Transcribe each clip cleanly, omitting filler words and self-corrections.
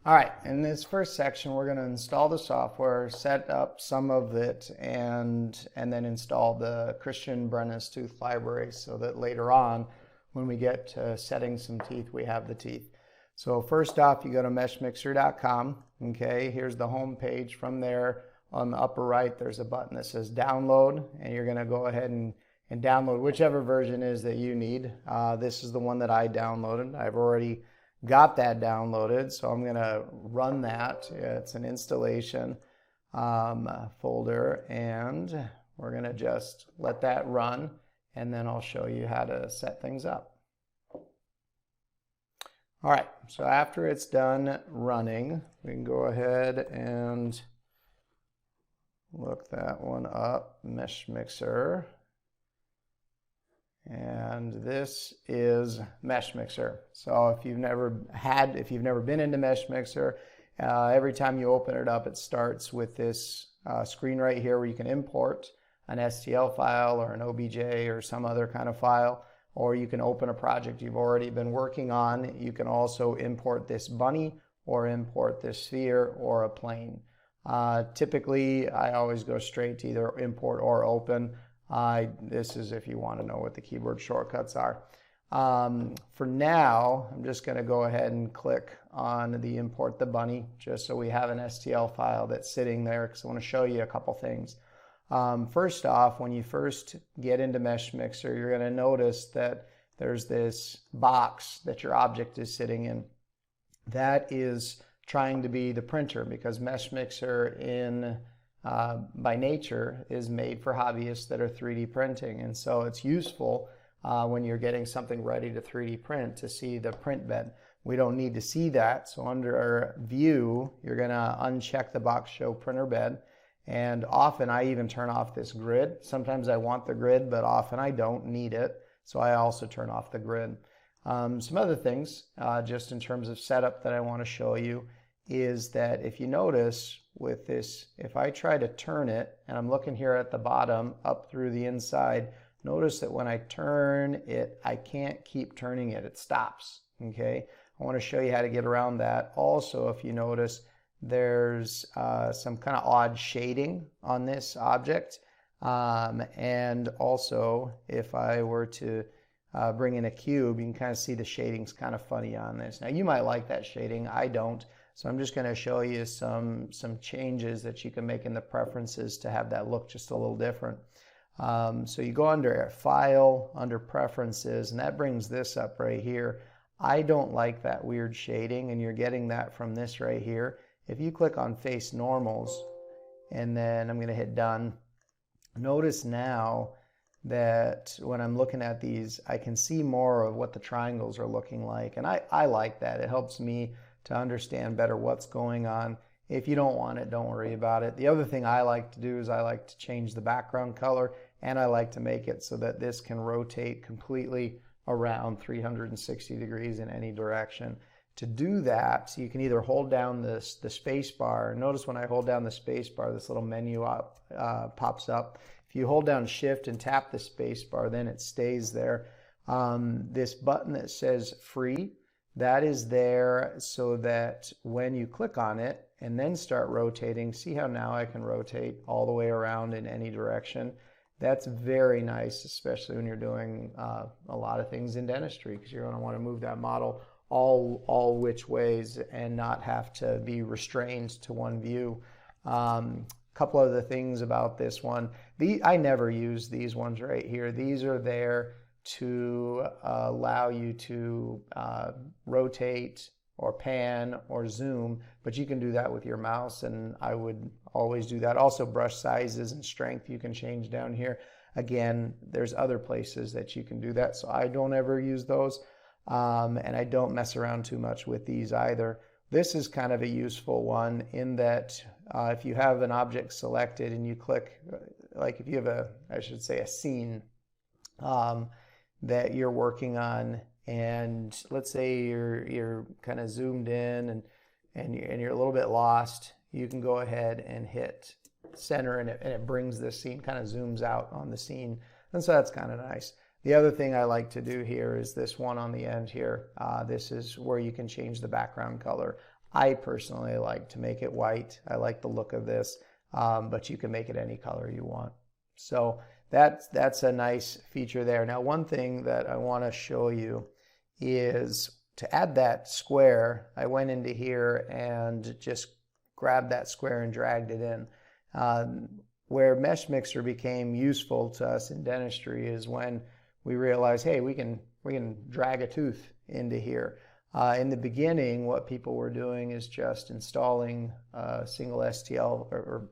All right, in this first section, we're going to install the software, set up some of it, and then install the Christian Brenna's tooth library so that later on, when we get to setting some teeth, we have the teeth. So first off, you go to meshmixer.com. Okay, here's the home page. From there, on the upper right, there's a button that says download, and you're going to go ahead and download whichever version is that you need. This is the one that I downloaded. I've already got that downloaded, so I'm going to run that. It's an installation folder, and we're going to just let that run, and then I'll show you how to set things up. All right, so after it's done running, we can go ahead and look that one up, Mesh Mixer. And this is Mesh Mixer. So if you've never been into Mesh Mixer, every time you open it up, it starts with this screen right here where you can import an STL file or an OBJ or some other kind of file, or you can open a project you've already been working on. You can also import this bunny or import this sphere or a plane. Typically, I always go straight to either import or open. This is if you want to know what the keyboard shortcuts are. For now, I'm just going to go ahead and click on the import the bunny, just so we have an STL file that's sitting there, because I want to show you a couple things. First off, when you first get into Mesh Mixer, you're going to notice that there's this box that your object is sitting in. That is trying to be the printer, because Mesh Mixer by nature is made for hobbyists that are 3D printing, and so it's useful when you're getting something ready to 3D print to see the print bed. We don't need to see that, so under our view, you're going to uncheck the box show printer bed, and often I even turn off this grid. Sometimes I want the grid, but often I don't need it, so I also turn off the grid. Some other things just in terms of setup that I want to show you is that if you notice with this, if I try to turn it, and I'm looking here at the bottom up through the inside, notice that when I turn it, I can't keep turning it. It stops. Okay, I want to show you how to get around that. Also, if you notice, there's some kind of odd shading on this object. And also, if I were to bring in a cube, you can kind of see the shading's kind of funny on this. Now, you might like that shading. I don't. So I'm just going to show you some changes that you can make in the preferences to have that look just a little different. So you go under File, under Preferences, and that brings this up right here. I don't like that weird shading, and you're getting that from this right here. If you click on Face Normals, and then I'm going to hit Done, notice now that when I'm looking at these, I can see more of what the triangles are looking like, and I like that. It helps me to understand better what's going on. If you don't want it, don't worry about it. The other thing I like to do is I like to change the background color, and I like to make it so that this can rotate completely around 360 degrees in any direction. To do that, so you can either hold down the space bar. Notice when I hold down the space bar, this little menu pops up. If you hold down Shift and tap the space bar, then it stays there. This button that says Free, that is there so that when you click on it and then start rotating, see how now I can rotate all the way around in any direction. That's very nice, especially when you're doing a lot of things in dentistry, because you're going to want to move that model all which ways and not have to be restrained to one view. Couple other things about this one. I never use these ones right here. These are there to allow you to rotate or pan or zoom, but you can do that with your mouse, and I would always do that. Also, brush sizes and strength you can change down here. Again, there's other places that you can do that, so I don't ever use those, and I don't mess around too much with these either. This is kind of a useful one in that if you have an object selected and you click, like if you have a scene that you're working on, and let's say you're kind of zoomed in and you're a little bit lost, you can go ahead and hit center, and it brings this scene, kind of zooms out on the scene, and so that's kind of nice. The other thing I like to do here is this one on the end here. This is where you can change the background color. I personally like to make it white. I like the look of this, but you can make it any color you want. So that's a nice feature there. Now, one thing that I want to show you is to add that square. I went into here and just grabbed that square and dragged it in. Where Mesh Mixer became useful to us in dentistry is when we realized, hey, we can drag a tooth into here. In the beginning, what people were doing is just installing a single STL,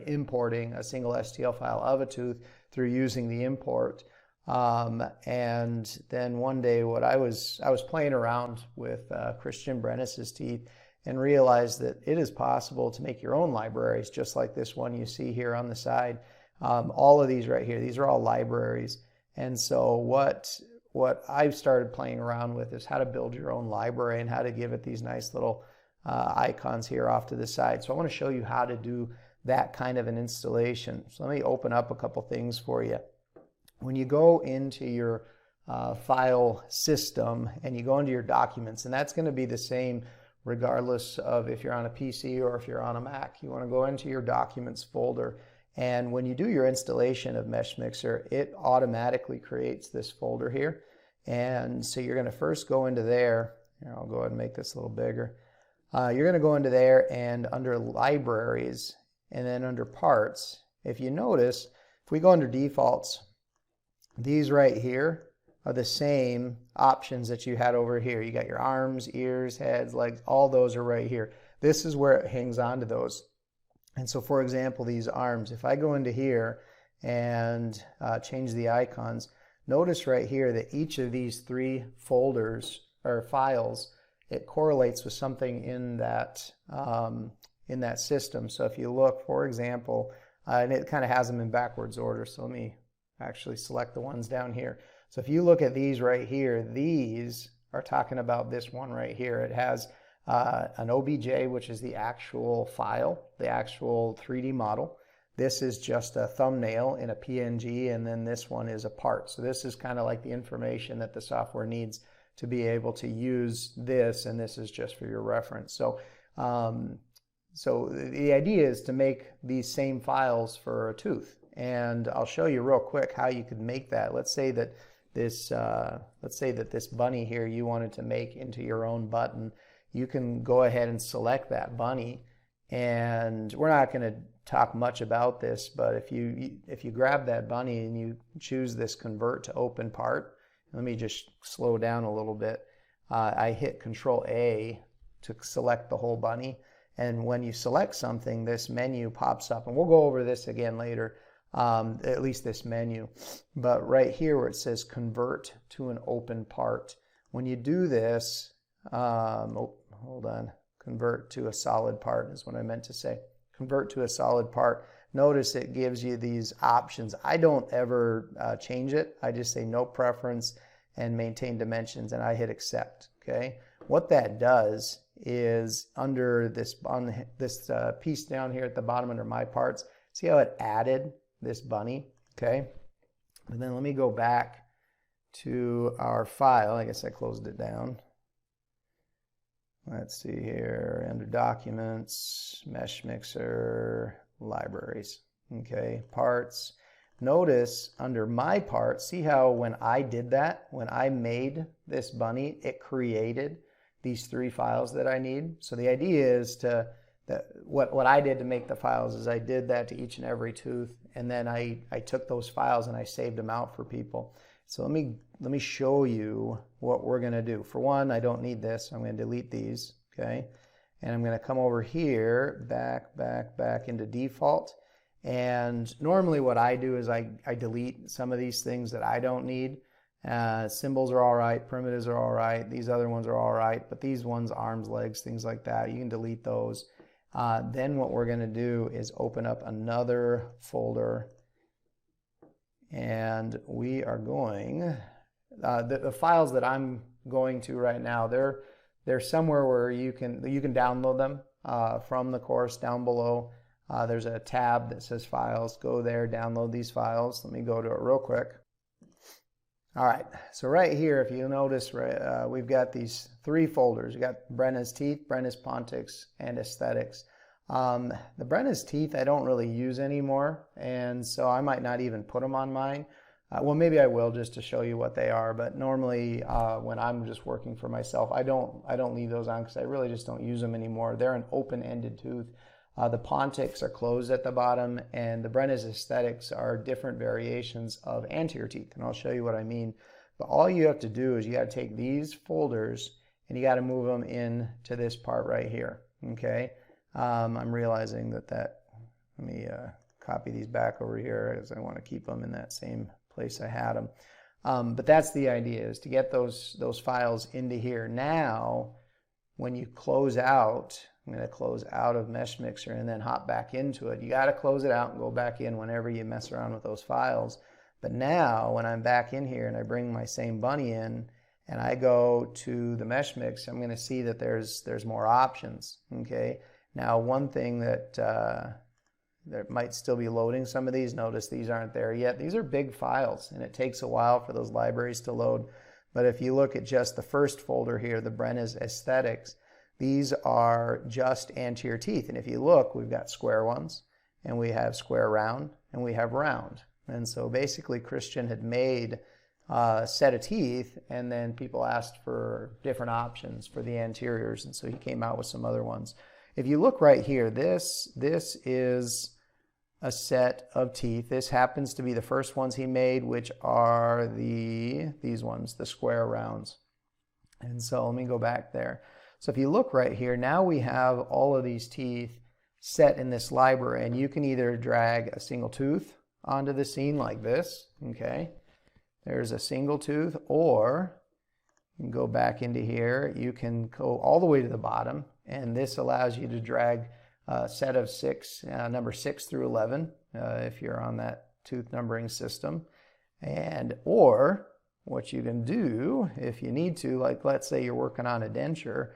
importing a single STL file of a tooth through using the import. And then one day, I was playing around with Christian Brennis's teeth and realized that it is possible to make your own libraries, just like this one you see here on the side. All of these right here, these are all libraries. And so what I've started playing around with is how to build your own library and how to give it these nice little icons here off to the side. So I want to show you how to do that kind of an installation. So let me open up a couple things for you. When you go into your file system and you go into your documents, and that's going to be the same regardless of if you're on a PC or if you're on a Mac, you want to go into your documents folder. And when you do your installation of Mesh Mixer, it automatically creates this folder here. And so you're going to first go into there. Here, I'll go ahead and make this a little bigger. You're going to go into there and under libraries and then under parts. If you notice, if we go under defaults, these right here are the same options that you had over here. You got your arms, ears, heads, legs, all those are right here. This is where it hangs on to those. And so, for example, these arms, if I go into here and change the icons, notice right here that each of these three folders or files, it correlates with something in that system. So if you look, for example, and it kind of has them in backwards order. So let me actually select the ones down here. So if you look at these right here, these are talking about this one right here. It has an OBJ, which is the actual file, the actual 3D model. This is just a thumbnail in a PNG, and then this one is a part. So this is kind of like the information that the software needs to be able to use this, and this is just for your reference. So, so the idea is to make these same files for a tooth, and I'll show you real quick how you could make that. Let's say that this bunny here you wanted to make into your own button. You can go ahead and select that bunny, and we're not going to talk much about this, but if you grab that bunny and you choose this convert to open part, let me just slow down a little bit. I hit Control A to select the whole bunny, and when you select something, this menu pops up, and we'll go over this again later, at least this menu. But right here where it says convert to an open part, when you do this, hold on, convert to a solid part is what I meant to say. Convert to a solid part. Notice it gives you these options. I don't ever change it. I just say no preference and maintain dimensions, and I hit accept. Okay. What that does is under this piece down here at the bottom under my parts, see how it added this bunny? Okay. And then let me go back to our file. I guess I closed it down. Let's see here, under Documents, Mesh Mixer, Libraries, okay, Parts. Notice under my part, see how when I did that, when I made this bunny, it created these three files that I need. So the idea is what I did to make the files is I did that to each and every tooth, and then I took those files and I saved them out for people. So let me show you what we're going to do. For one, I don't need this. I'm going to delete these, okay? And I'm going to come over here, back into default. And normally what I do is I delete some of these things that I don't need. Symbols are all right, primitives are all right, these other ones are all right, but these ones, arms, legs, things like that, you can delete those. Then what we're going to do is open up another folder, and we are going, the files that I'm going to right now, they're somewhere where you can download them from the course down below. There's a tab that says files. Go there, download these files. Let me go to it real quick. All right, so right here, if you notice, we've got these three folders. You got Brenna's Teeth, Brenna's Pontics, and Aesthetics. The Brenna's Teeth I don't really use anymore, and so I might not even put them on mine. Well, maybe I will just to show you what they are, but normally when I'm just working for myself, I don't leave those on because I really just don't use them anymore. They're an open-ended tooth. The Pontics are closed at the bottom, and the Brenna's Aesthetics are different variations of anterior teeth, and I'll show you what I mean. But all you have to do is you got to take these folders and you got to move them in to this part right here, okay? I'm realizing that let me copy these back over here as I want to keep them in that same place I had them. But that's the idea, is to get those files into here. Now, when you close out, I'm going to close out of Mesh Mixer and then hop back into it. You got to close it out and go back in whenever you mess around with those files. But now, when I'm back in here and I bring my same bunny in and I go to the Mesh Mix, I'm going to see that there's more options. Okay. Now, one thing that there might still be loading some of these. Notice these aren't there yet. These are big files, and it takes a while for those libraries to load. But if you look at just the first folder here, the Brenna's Aesthetics, these are just anterior teeth. And if you look, we've got square ones, and we have square round, and we have round. And so basically Christian had made a set of teeth, and then people asked for different options for the anteriors, and so he came out with some other ones. If you look right here, this is a set of teeth. This happens to be the first ones he made, which are these ones, the square rounds. And so let me go back there. So if you look right here, now we have all of these teeth set in this library, and you can either drag a single tooth onto the scene like this, okay? There's a single tooth, or you can go back into here. You can go all the way to the bottom, and this allows you to drag a set of number 6 through 11, if you're on that tooth numbering system. Or what you can do, if you need to, like let's say you're working on a denture,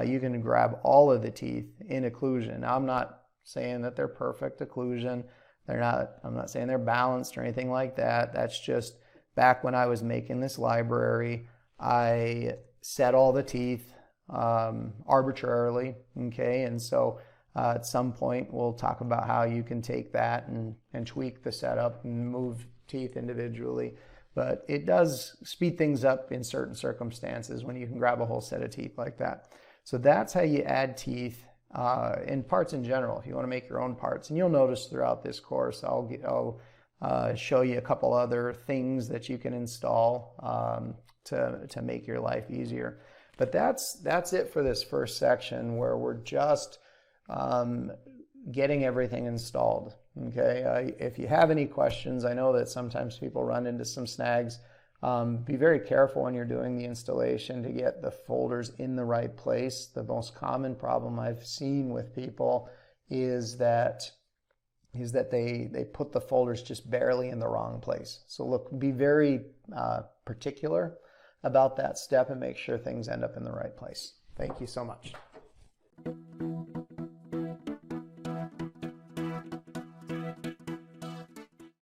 you can grab all of the teeth in occlusion. Now, I'm not saying that they're perfect occlusion. I'm not saying they're balanced or anything like that. That's just back when I was making this library, I set all the teeth arbitrarily, okay? And so at some point we'll talk about how you can take that and tweak the setup and move teeth individually. But it does speed things up in certain circumstances when you can grab a whole set of teeth like that. So that's how you add teeth in parts in general, if you want to make your own parts. And you'll notice throughout this course, I'll show you a couple other things that you can install to make your life easier. But that's it for this first section, where we're just getting everything installed. Okay, if you have any questions, I know that sometimes people run into some snags. Be very careful when you're doing the installation to get the folders in the right place. The most common problem I've seen with people is that they put the folders just barely in the wrong place. So look, be very particular about that step and make sure things end up in the right place. Thank you so much.